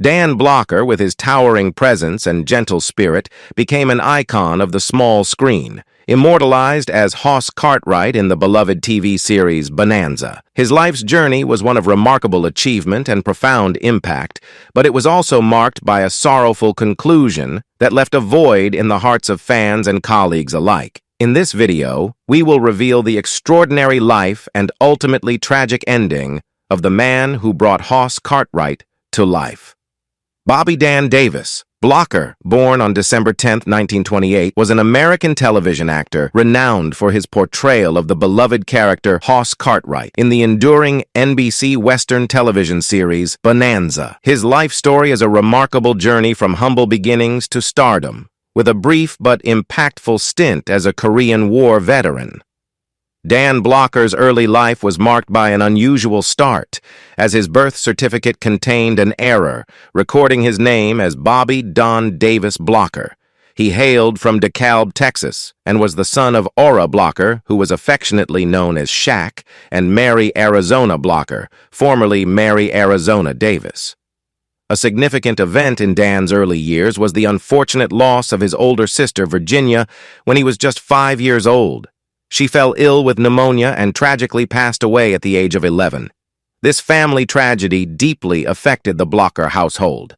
Dan Blocker, with his towering presence and gentle spirit, became an icon of the small screen, immortalized as Hoss Cartwright in the beloved TV series Bonanza. His life's journey was one of remarkable achievement and profound impact, but it was also marked by a sorrowful conclusion that left a void in the hearts of fans and colleagues alike. In this video, we will reveal the extraordinary life and ultimately tragic ending of the man who brought Hoss Cartwright to life. Bobby Dan Davis, Blocker, born on December 10, 1928, was an American television actor renowned for his portrayal of the beloved character Hoss Cartwright in the enduring NBC Western television series Bonanza. His life story is a remarkable journey from humble beginnings to stardom, with a brief but impactful stint as a Korean War veteran. Dan Blocker's early life was marked by an unusual start, as his birth certificate contained an error, recording his name as Bobby Don Davis Blocker. He hailed from DeKalb, Texas, and was the son of Ora Blocker, who was affectionately known as Shaq, and Mary Arizona Blocker, formerly Mary Arizona Davis. A significant event in Dan's early years was the unfortunate loss of his older sister, Virginia, when he was just 5 years old. She fell ill with pneumonia and tragically passed away at the age of 11. This family tragedy deeply affected the Blocker household.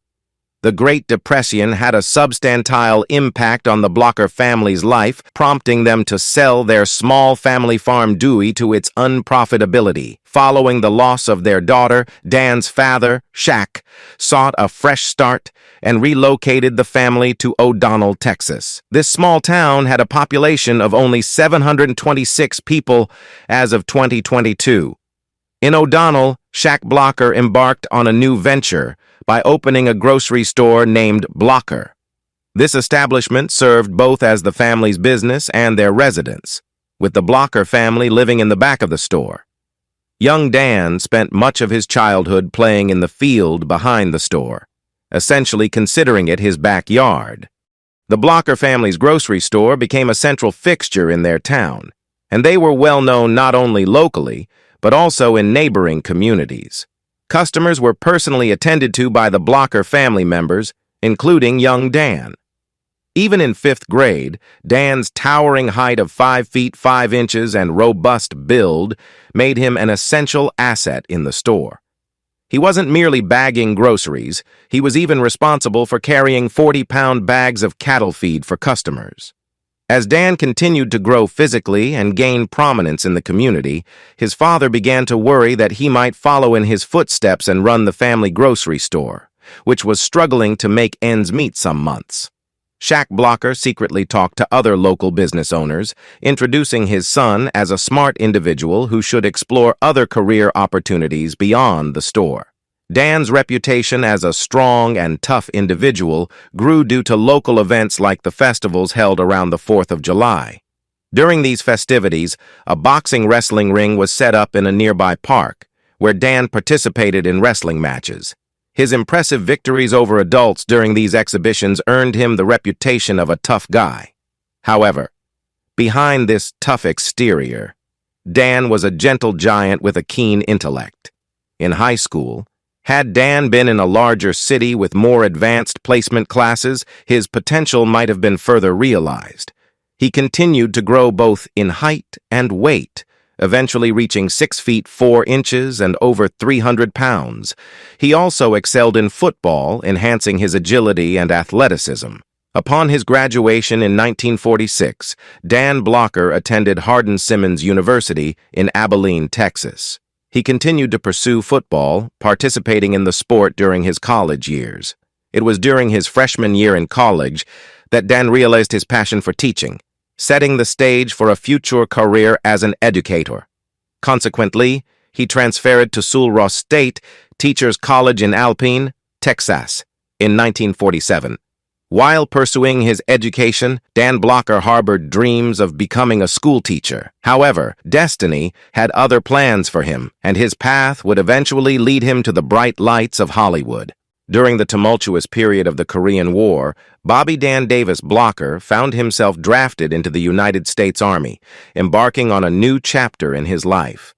The Great Depression had a substantial impact on the Blocker family's life, prompting them to sell their small family farm due to its unprofitability. Following the loss of their daughter, Dan's father, Shaq, sought a fresh start and relocated the family to O'Donnell, Texas. This small town had a population of only 726 people as of 2022. In O'Donnell, Shaq Blocker embarked on a new venture by opening a grocery store named Blocker. This establishment served both as the family's business and their residence, with the Blocker family living in the back of the store. Young Dan spent much of his childhood playing in the field behind the store, essentially considering it his backyard. The Blocker family's grocery store became a central fixture in their town, and they were well known not only locally, but also in neighboring communities. Customers were personally attended to by the Blocker family members, including young Dan. Even in 5th grade, Dan's towering height of 5 feet 5 inches and robust build made him an essential asset in the store. He wasn't merely bagging groceries, he was even responsible for carrying 40-pound bags of cattle feed for customers. As Dan continued to grow physically and gain prominence in the community, his father began to worry that he might follow in his footsteps and run the family grocery store, which was struggling to make ends meet some months. Shaq Blocker secretly talked to other local business owners, introducing his son as a smart individual who should explore other career opportunities beyond the store. Dan's reputation as a strong and tough individual grew due to local events like the festivals held around the 4th of July. During these festivities, a boxing wrestling ring was set up in a nearby park, where Dan participated in wrestling matches. His impressive victories over adults during these exhibitions earned him the reputation of a tough guy. However, behind this tough exterior, Dan was a gentle giant with a keen intellect. In high school, had Dan been in a larger city with more advanced placement classes, his potential might have been further realized. He continued to grow both in height and weight, eventually reaching 6 feet 4 inches and over 300 pounds. He also excelled in football, enhancing his agility and athleticism. Upon his graduation in 1946, Dan Blocker attended Hardin-Simmons University in Abilene, Texas. He continued to pursue football, participating in the sport during his college years. It was during his freshman year in college that Dan realized his passion for teaching, setting the stage for a future career as an educator. Consequently, he transferred to Sul Ross State Teachers College in Alpine, Texas, in 1947. While pursuing his education, Dan Blocker harbored dreams of becoming a school teacher. However, destiny had other plans for him, and his path would eventually lead him to the bright lights of Hollywood. During the tumultuous period of the Korean War, Bobby Dan Davis Blocker found himself drafted into the United States Army, embarking on a new chapter in his life.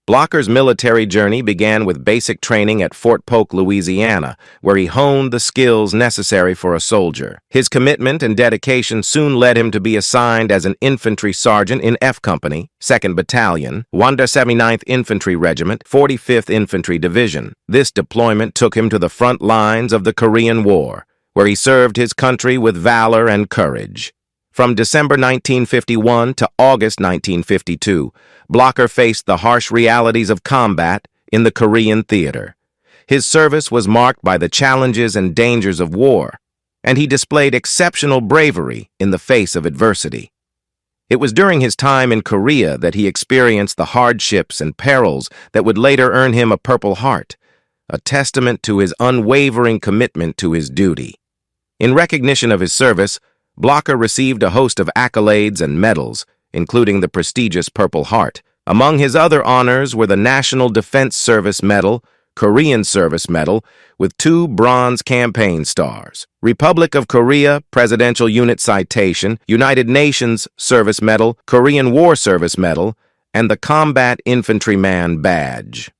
Blocker's military journey began with basic training at Fort Polk, Louisiana, where he honed the skills necessary for a soldier. His commitment and dedication soon led him to be assigned as an infantry sergeant in F Company, 2nd Battalion, 179th Infantry Regiment, 45th Infantry Division. This deployment took him to the front lines of the Korean War, where he served his country with valor and courage. From December 1951 to August 1952, Blocker faced the harsh realities of combat in the Korean theater. His service was marked by the challenges and dangers of war, and he displayed exceptional bravery in the face of adversity. It was during his time in Korea that he experienced the hardships and perils that would later earn him a Purple Heart, a testament to his unwavering commitment to his duty. In recognition of his service, Blocker received a host of accolades and medals, including the prestigious Purple Heart. Among his other honors were the National Defense Service Medal, Korean Service Medal, with 2 Bronze Campaign Stars, Republic of Korea Presidential Unit Citation, United Nations Service Medal, Korean War Service Medal, and the Combat Infantryman Badge.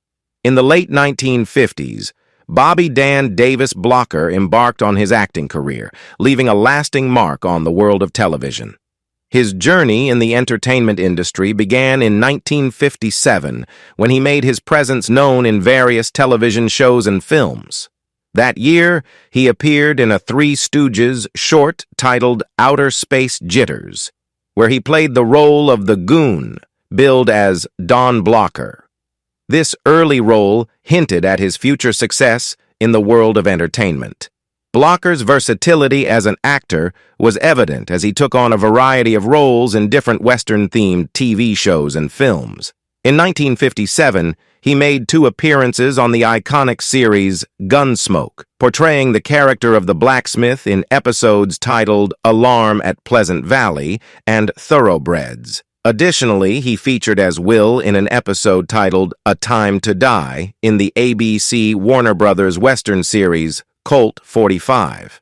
In the late 1950s, Bobby Dan Davis Blocker embarked on his acting career, leaving a lasting mark on the world of television. His journey in the entertainment industry began in 1957 when he made his presence known in various television shows and films. That year, he appeared in a Three Stooges short titled Outer Space Jitters, where he played the role of the goon, billed as Don Blocker. This early role hinted at his future success in the world of entertainment. Blocker's versatility as an actor was evident as he took on a variety of roles in different Western-themed TV shows and films. In 1957, he made 2 appearances on the iconic series Gunsmoke, portraying the character of the blacksmith in episodes titled Alarm at Pleasant Valley and Thoroughbreds. Additionally, he featured as Will in an episode titled A Time to Die in the ABC Warner Brothers Western series Colt 45.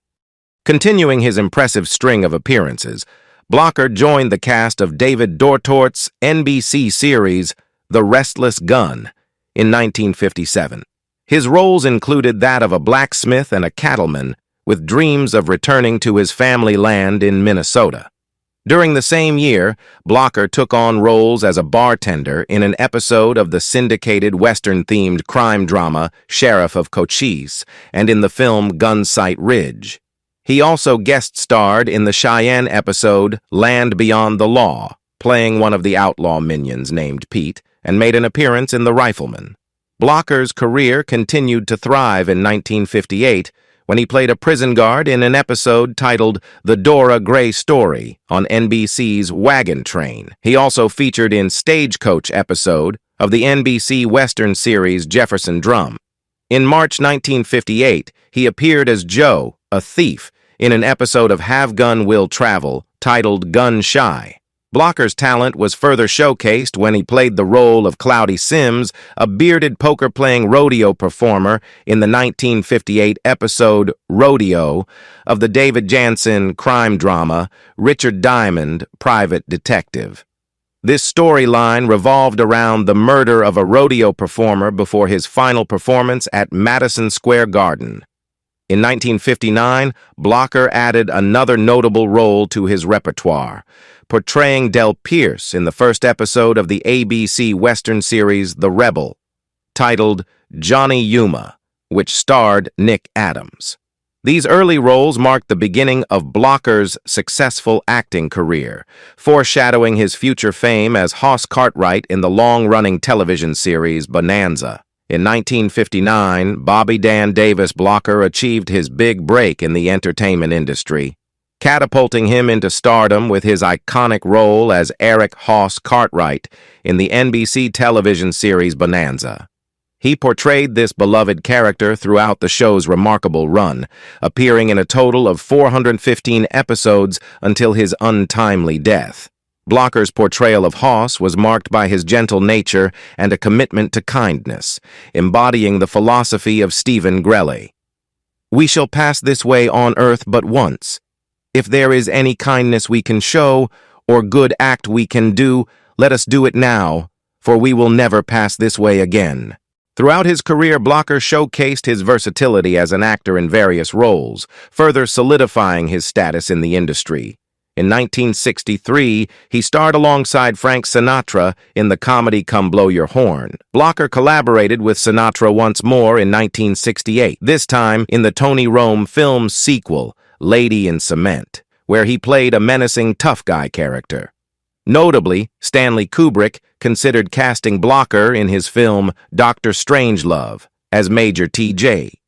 Continuing his impressive string of appearances, Blocker joined the cast of David Dortort's NBC series The Restless Gun in 1957. His roles included that of a blacksmith and a cattleman with dreams of returning to his family land in Minnesota. During the same year, Blocker took on roles as a bartender in an episode of the syndicated Western-themed crime drama Sheriff of Cochise and in the film Gunsight Ridge. He also guest-starred in the Cheyenne episode Land Beyond the Law, playing one of the outlaw minions named Pete, and made an appearance in The Rifleman. Blocker's career continued to thrive in 1958 when he played a prison guard in an episode titled The Dora Gray Story on NBC's Wagon Train. He also featured in Stagecoach episode of the NBC Western series Jefferson Drum. In March 1958, he appeared as Joe, a thief, in an episode of Have Gun Will Travel titled Gun Shy. Blocker's talent was further showcased when he played the role of Cloudy Sims, a bearded poker-playing rodeo performer in the 1958 episode Rodeo of the David Janssen crime drama Richard Diamond, Private Detective. This storyline revolved around the murder of a rodeo performer before his final performance at Madison Square Garden. In 1959, Blocker added another notable role to his repertoire, portraying Del Pierce in the first episode of the ABC Western series The Rebel, titled Johnny Yuma, which starred Nick Adams. These early roles marked the beginning of Blocker's successful acting career, foreshadowing his future fame as Hoss Cartwright in the long-running television series Bonanza. In 1959, Bobby Dan Davis Blocker achieved his big break in the entertainment industry, catapulting him into stardom with his iconic role as Eric Hoss Cartwright in the NBC television series Bonanza. He portrayed this beloved character throughout the show's remarkable run, appearing in a total of 415 episodes until his untimely death. Blocker's portrayal of Hoss was marked by his gentle nature and a commitment to kindness, embodying the philosophy of Stephen Grelly. "We shall pass this way on earth but once. If there is any kindness we can show, or good act we can do, let us do it now, for we will never pass this way again." Throughout his career, Blocker showcased his versatility as an actor in various roles, further solidifying his status in the industry. In 1963, he starred alongside Frank Sinatra in the comedy Come Blow Your Horn. Blocker collaborated with Sinatra once more in 1968, this time in the Tony Rome film sequel, Lady in Cement, where he played a menacing tough guy character. Notably, Stanley Kubrick considered casting Blocker in his film Dr. Strangelove as Major T.J.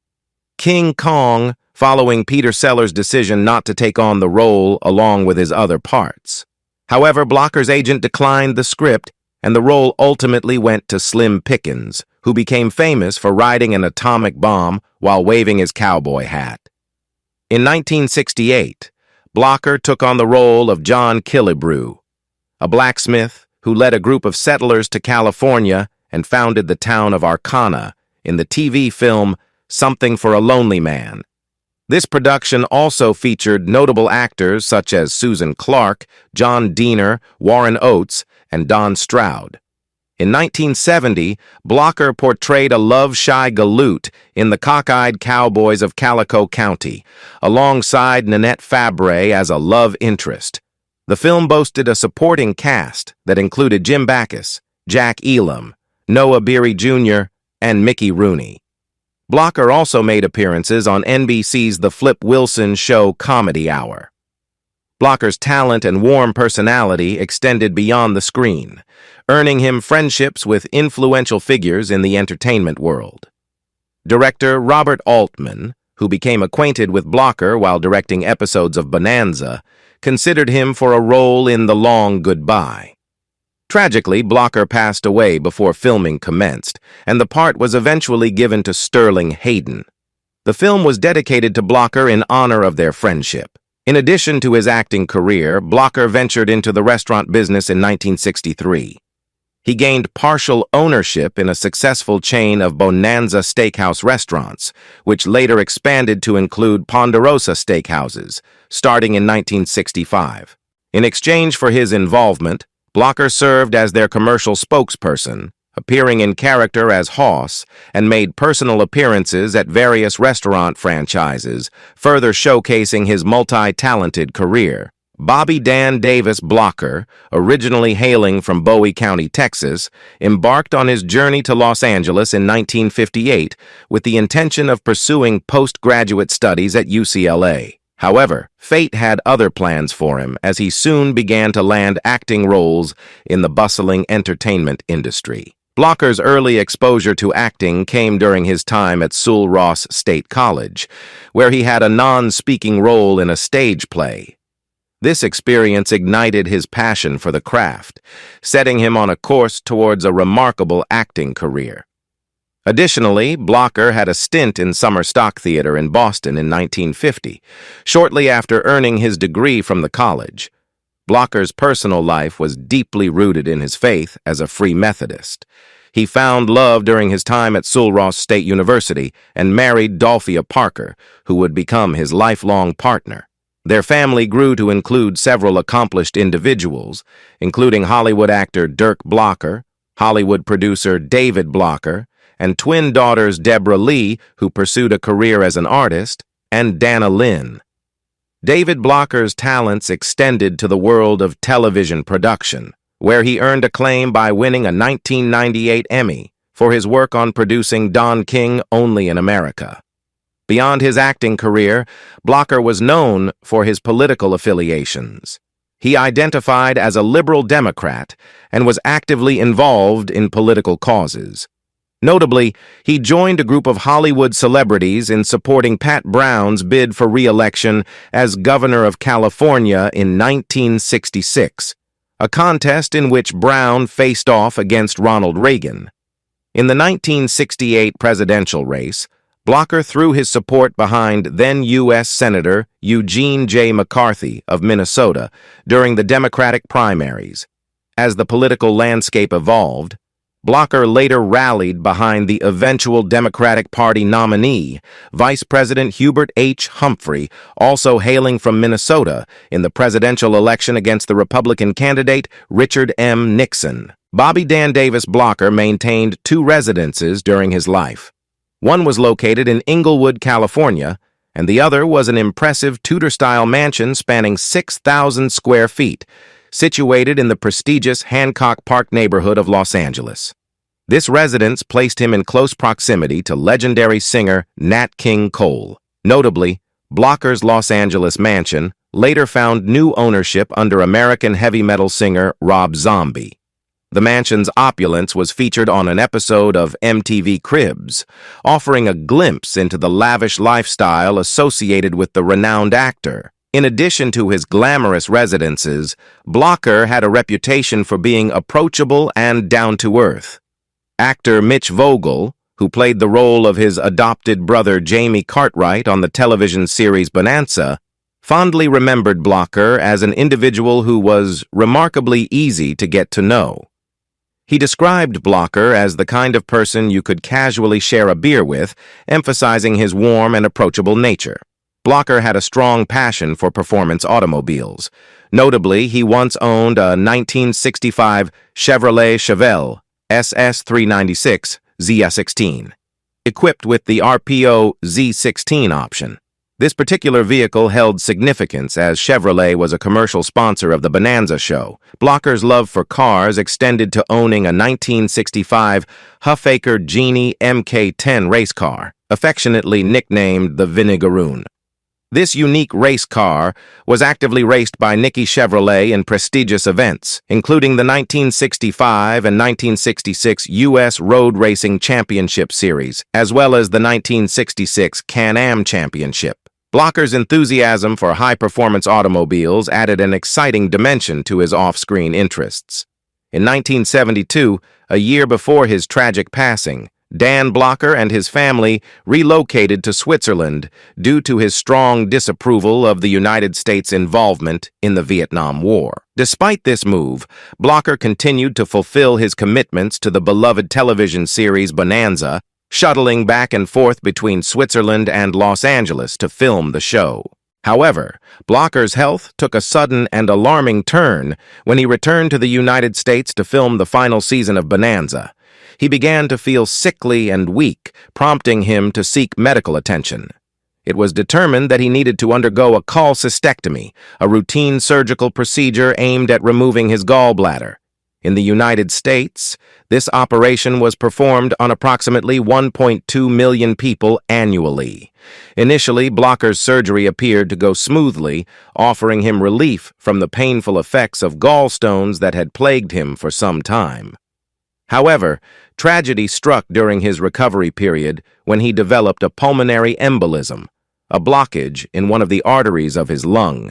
King Kong, following Peter Sellers' decision not to take on the role along with his other parts. However, Blocker's agent declined the script, and the role ultimately went to Slim Pickens, who became famous for riding an atomic bomb while waving his cowboy hat. In 1968, Blocker took on the role of John Killebrew, a blacksmith who led a group of settlers to California and founded the town of Arcana in the TV film Something for a Lonely Man. This production also featured notable actors such as Susan Clark, John Diener, Warren Oates, and Don Stroud. In 1970, Blocker portrayed a love-shy galoot in The Cockeyed Cowboys of Calico County, alongside Nanette Fabray as a love interest. The film boasted a supporting cast that included Jim Backus, Jack Elam, Noah Beery Jr., and Mickey Rooney. Blocker also made appearances on NBC's The Flip Wilson Show Comedy Hour. Blocker's talent and warm personality extended beyond the screen, earning him friendships with influential figures in the entertainment world. Director Robert Altman, who became acquainted with Blocker while directing episodes of Bonanza, considered him for a role in The Long Goodbye. Tragically, Blocker passed away before filming commenced, and the part was eventually given to Sterling Hayden. The film was dedicated to Blocker in honor of their friendship. In addition to his acting career, Blocker ventured into the restaurant business in 1963. He gained partial ownership in a successful chain of Bonanza steakhouse restaurants, which later expanded to include Ponderosa steakhouses, starting in 1965. In exchange for his involvement, Blocker served as their commercial spokesperson, appearing in character as Hoss, and made personal appearances at various restaurant franchises, further showcasing his multi-talented career. Bobby Dan Davis Blocker, originally hailing from Bowie County, Texas, embarked on his journey to Los Angeles in 1958 with the intention of pursuing postgraduate studies at UCLA. However, fate had other plans for him as he soon began to land acting roles in the bustling entertainment industry. Blocker's early exposure to acting came during his time at Sul Ross State College, where he had a non-speaking role in a stage play. This experience ignited his passion for the craft, setting him on a course towards a remarkable acting career. Additionally, Blocker had a stint in Summer Stock Theater in Boston in 1950, shortly after earning his degree from the college. Blocker's personal life was deeply rooted in his faith as a Free Methodist. He found love during his time at Sul Ross State University and married Dolphia Parker, who would become his lifelong partner. Their family grew to include several accomplished individuals, including Hollywood actor Dirk Blocker, Hollywood producer David Blocker, and twin daughters Deborah Lee, who pursued a career as an artist, and Dana Lynn. David Blocker's talents extended to the world of television production, where he earned acclaim by winning a 1998 Emmy for his work on producing Don King Only in America. Beyond his acting career, Blocker was known for his political affiliations. He identified as a liberal Democrat and was actively involved in political causes. Notably, he joined a group of Hollywood celebrities in supporting Pat Brown's bid for re-election as governor of California in 1966, a contest in which Brown faced off against Ronald Reagan. In the 1968 presidential race, Blocker threw his support behind then U.S. Senator Eugene J. McCarthy of Minnesota during the Democratic primaries. As the political landscape evolved, Blocker later rallied behind the eventual Democratic Party nominee, Vice President Hubert H. Humphrey, also hailing from Minnesota, in the presidential election against the Republican candidate Richard M. Nixon. Bobby Dan Davis Blocker maintained two residences during his life. One was located in Inglewood, California, and the other was an impressive Tudor-style mansion spanning 6,000 square feet, situated in the prestigious Hancock Park neighborhood of Los Angeles. This residence placed him in close proximity to legendary singer Nat King Cole. Notably, Blocker's Los Angeles mansion later found new ownership under American heavy metal singer Rob Zombie. The mansion's opulence was featured on an episode of MTV Cribs, offering a glimpse into the lavish lifestyle associated with the renowned actor. In addition to his glamorous residences, Blocker had a reputation for being approachable and down-to-earth. Actor Mitch Vogel, who played the role of his adopted brother Jamie Cartwright on the television series Bonanza, fondly remembered Blocker as an individual who was remarkably easy to get to know. He described Blocker as the kind of person you could casually share a beer with, emphasizing his warm and approachable nature. Blocker had a strong passion for performance automobiles. Notably, he once owned a 1965 Chevrolet Chevelle SS396 ZS16, equipped with the RPO Z16 option. This particular vehicle held significance as Chevrolet was a commercial sponsor of the Bonanza show. Blocker's love for cars extended to owning a 1965 Huffaker Genie Mk10 race car, affectionately nicknamed the Vinegaroon. This unique race car was actively raced by Nicky Chevrolet in prestigious events, including the 1965 and 1966 U.S. Road Racing Championship Series, as well as the 1966 Can-Am Championship. Blocker's enthusiasm for high-performance automobiles added an exciting dimension to his off-screen interests. In 1972, a year before his tragic passing, Dan Blocker and his family relocated to Switzerland due to his strong disapproval of the United States' involvement in the Vietnam War. Despite this move, Blocker continued to fulfill his commitments to the beloved television series Bonanza, shuttling back and forth between Switzerland and Los Angeles to film the show. However, Blocker's health took a sudden and alarming turn when he returned to the United States to film the final season of Bonanza. He began to feel sickly and weak, prompting him to seek medical attention. It was determined that he needed to undergo a cystectomy, a routine surgical procedure aimed at removing his gallbladder. In the United States, this operation was performed on approximately 1.2 million people annually. Initially, Blocker's surgery appeared to go smoothly, offering him relief from the painful effects of gallstones that had plagued him for some time. However, tragedy struck during his recovery period when he developed a pulmonary embolism, a blockage in one of the arteries of his lung.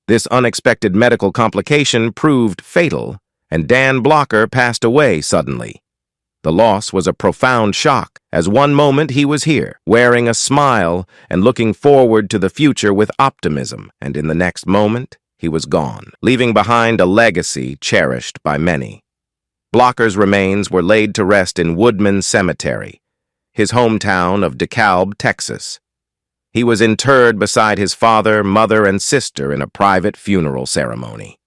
This unexpected medical complication proved fatal, and Dan Blocker passed away suddenly. The loss was a profound shock, as one moment he was here, wearing a smile and looking forward to the future with optimism, and in the next moment, he was gone, leaving behind a legacy cherished by many. Blocker's remains were laid to rest in Woodman Cemetery, his hometown of DeKalb, Texas. He was interred beside his father, mother, and sister in a private funeral ceremony.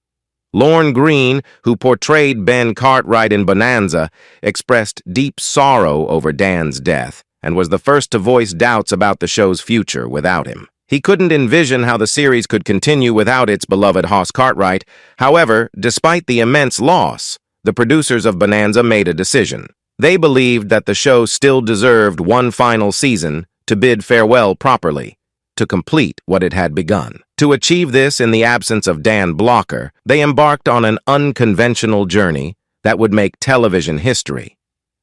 Lorne Greene, who portrayed Ben Cartwright in Bonanza, expressed deep sorrow over Dan's death and was the first to voice doubts about the show's future without him. He couldn't envision how the series could continue without its beloved Hoss Cartwright. However, despite the immense loss, the producers of Bonanza made a decision. They believed that the show still deserved one final season to bid farewell properly, to complete what it had begun. To achieve this in the absence of Dan Blocker, they embarked on an unconventional journey that would make television history.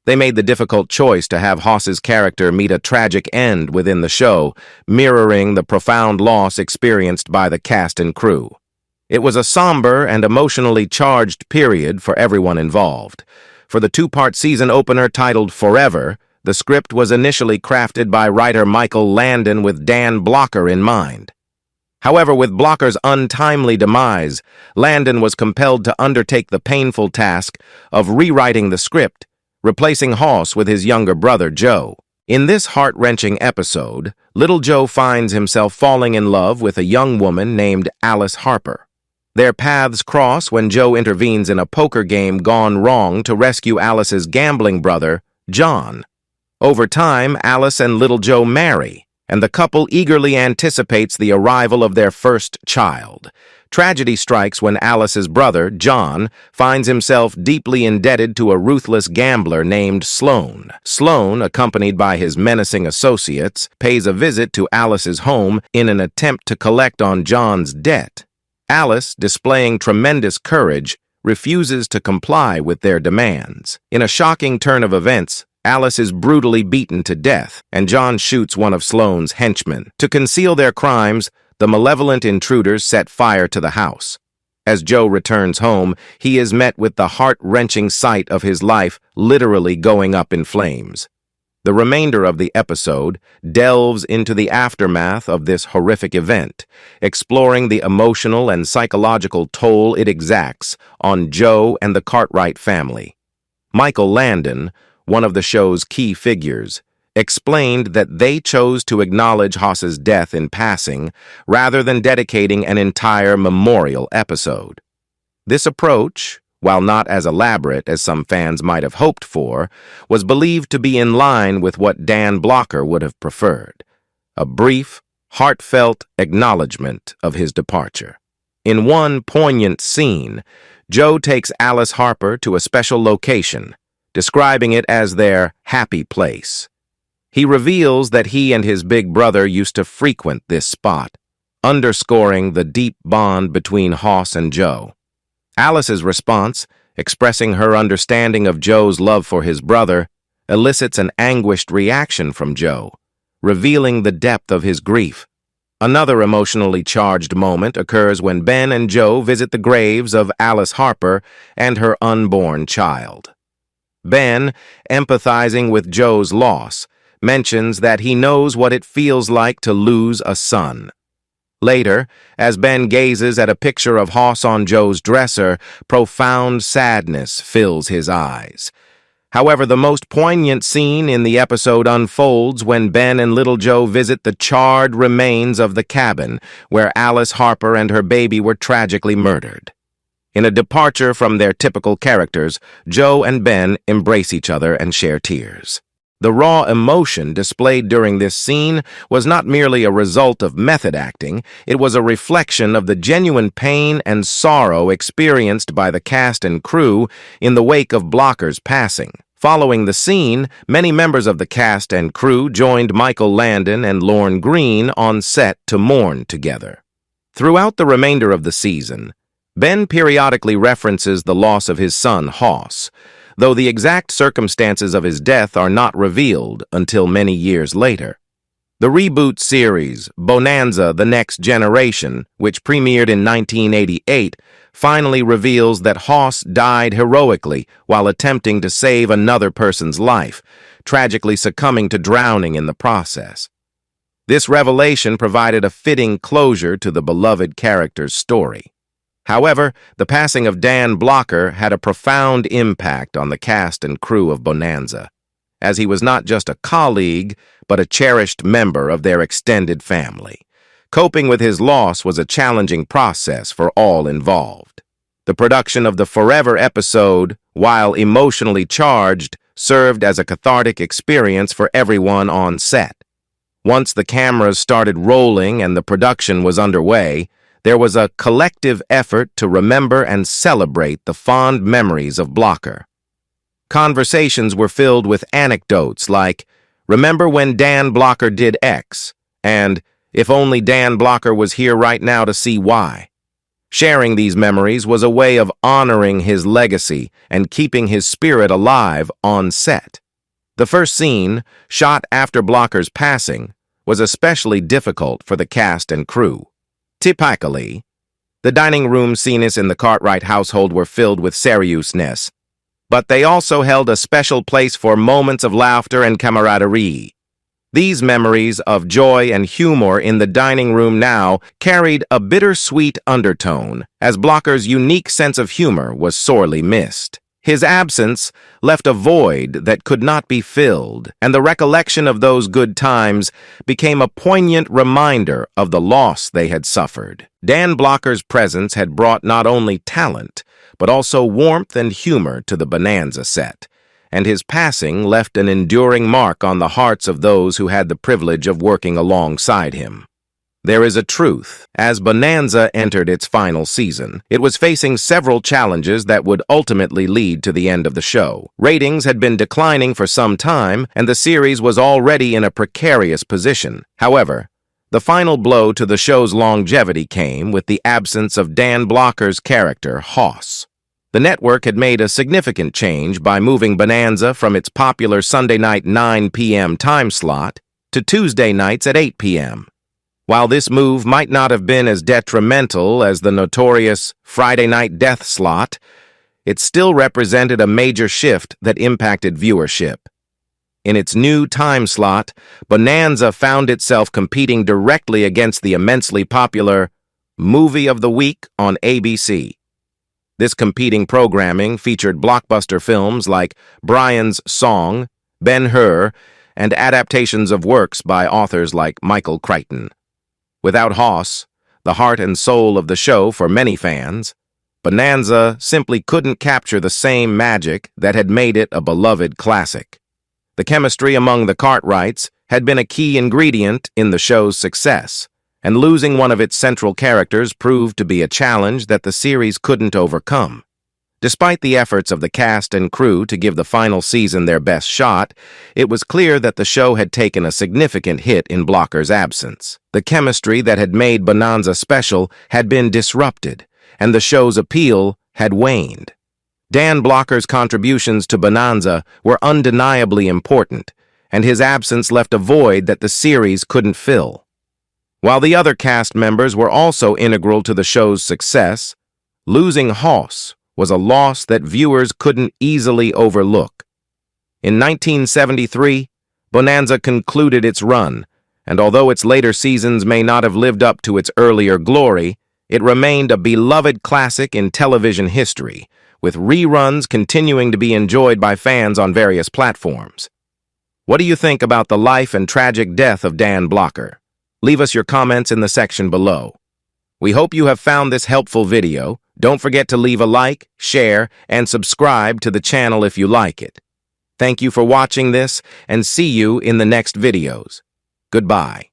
They made the difficult choice to have Hoss's character meet a tragic end within the show, mirroring the profound loss experienced by the cast and crew. It was a somber and emotionally charged period for everyone involved. For the two-part season opener titled Forever, the script was initially crafted by writer Michael Landon with Dan Blocker in mind. However, with Blocker's untimely demise, Landon was compelled to undertake the painful task of rewriting the script, replacing Hoss with his younger brother Joe. In this heart-wrenching episode, little Joe finds himself falling in love with a young woman named Alice Harper. Their paths cross when Joe intervenes in a poker game gone wrong to rescue Alice's gambling brother, John. Over time, Alice and little Joe marry, and the couple eagerly anticipates the arrival of their first child. Tragedy strikes when Alice's brother, John, finds himself deeply indebted to a ruthless gambler named Sloane. Sloane, accompanied by his menacing associates, pays a visit to Alice's home in an attempt to collect on John's debt. Alice, displaying tremendous courage, refuses to comply with their demands. In a shocking turn of events, Alice is brutally beaten to death, and John shoots one of Sloane's henchmen. To conceal their crimes, the malevolent intruders set fire to the house. As Joe returns home, he is met with the heart-wrenching sight of his life literally going up in flames. The remainder of the episode delves into the aftermath of this horrific event, exploring the emotional and psychological toll it exacts on Joe and the Cartwright family. Michael Landon, one of the show's key figures, explained that they chose to acknowledge Hos's death in passing rather than dedicating an entire memorial episode. This approach, while not as elaborate as some fans might have hoped for, was believed to be in line with what Dan Blocker would have preferred: a brief, heartfelt acknowledgement of his departure. In one poignant scene, Joe takes Alice Harper to a special location, describing it as their happy place. He reveals that he and his big brother used to frequent this spot, underscoring the deep bond between Hos and Joe. Alice's response, expressing her understanding of Joe's love for his brother, elicits an anguished reaction from Joe, revealing the depth of his grief. Another emotionally charged moment occurs when Ben and Joe visit the graves of Alice Harper and her unborn child. Ben, empathizing with Joe's loss, mentions that he knows what it feels like to lose a son. Later, as Ben gazes at a picture of Hos on Joe's dresser, profound sadness fills his eyes. However, the most poignant scene in the episode unfolds when Ben and little Joe visit the charred remains of the cabin where Alice Harper and her baby were tragically murdered. In a departure from their typical characters, Joe and Ben embrace each other and share tears. The raw emotion displayed during this scene was not merely a result of method acting, it was a reflection of the genuine pain and sorrow experienced by the cast and crew in the wake of Blocker's passing. Following the scene, many members of the cast and crew joined Michael Landon and Lorne Greene on set to mourn together. Throughout the remainder of the season, Ben periodically references the loss of his son, Hos, though the exact circumstances of his death are not revealed until many years later. The reboot series, Bonanza: The Next Generation, which premiered in 1988, finally reveals that Hos died heroically while attempting to save another person's life, tragically succumbing to drowning in the process. This revelation provided a fitting closure to the beloved character's story. However, the passing of Dan Blocker had a profound impact on the cast and crew of Bonanza, as he was not just a colleague, but a cherished member of their extended family. Coping with his loss was a challenging process for all involved. The production of the Forever episode, while emotionally charged, served as a cathartic experience for everyone on set. Once the cameras started rolling and the production was underway, there was a collective effort to remember and celebrate the fond memories of Blocker. Conversations were filled with anecdotes like, "Remember when Dan Blocker did X?" and "If only Dan Blocker was here right now to see Y." Sharing these memories was a way of honoring his legacy and keeping his spirit alive on set. The first scene, shot after Blocker's passing, was especially difficult for the cast and crew. Typically, the dining room scenes in the Cartwright household were filled with seriousness, but they also held a special place for moments of laughter and camaraderie. These memories of joy and humor in the dining room now carried a bittersweet undertone, as Blocker's unique sense of humor was sorely missed. His absence left a void that could not be filled, and the recollection of those good times became a poignant reminder of the loss they had suffered. Dan Blocker's presence had brought not only talent, but also warmth and humor to the Bonanza set, and his passing left an enduring mark on the hearts of those who had the privilege of working alongside him. There is a truth. As Bonanza entered its final season, it was facing several challenges that would ultimately lead to the end of the show. Ratings had been declining for some time, and the series was already in a precarious position. However, the final blow to the show's longevity came with the absence of Dan Blocker's character, Hos. The network had made a significant change by moving Bonanza from its popular Sunday night 9 p.m. time slot to Tuesday nights at 8 p.m. While this move might not have been as detrimental as the notorious Friday night death slot, it still represented a major shift that impacted viewership. In its new time slot, Bonanza found itself competing directly against the immensely popular Movie of the Week on ABC. This competing programming featured blockbuster films like Brian's Song, Ben-Hur, and adaptations of works by authors like Michael Crichton. Without Hos, the heart and soul of the show for many fans, Bonanza simply couldn't capture the same magic that had made it a beloved classic. The chemistry among the Cartwrights had been a key ingredient in the show's success, and losing one of its central characters proved to be a challenge that the series couldn't overcome. Despite the efforts of the cast and crew to give the final season their best shot, it was clear that the show had taken a significant hit in Blocker's absence. The chemistry that had made Bonanza special had been disrupted, and the show's appeal had waned. Dan Blocker's contributions to Bonanza were undeniably important, and his absence left a void that the series couldn't fill. While the other cast members were also integral to the show's success, losing Hos was a loss that viewers couldn't easily overlook. In 1973, Bonanza concluded its run, and although its later seasons may not have lived up to its earlier glory, it remained a beloved classic in television history, with reruns continuing to be enjoyed by fans on various platforms. What do you think about the life and tragic death of Dan Blocker? Leave us your comments in the section below. We hope you have found this helpful video. Don't forget to leave a like, share, and subscribe to the channel if you like it. Thank you for watching this, and see you in the next videos. Goodbye.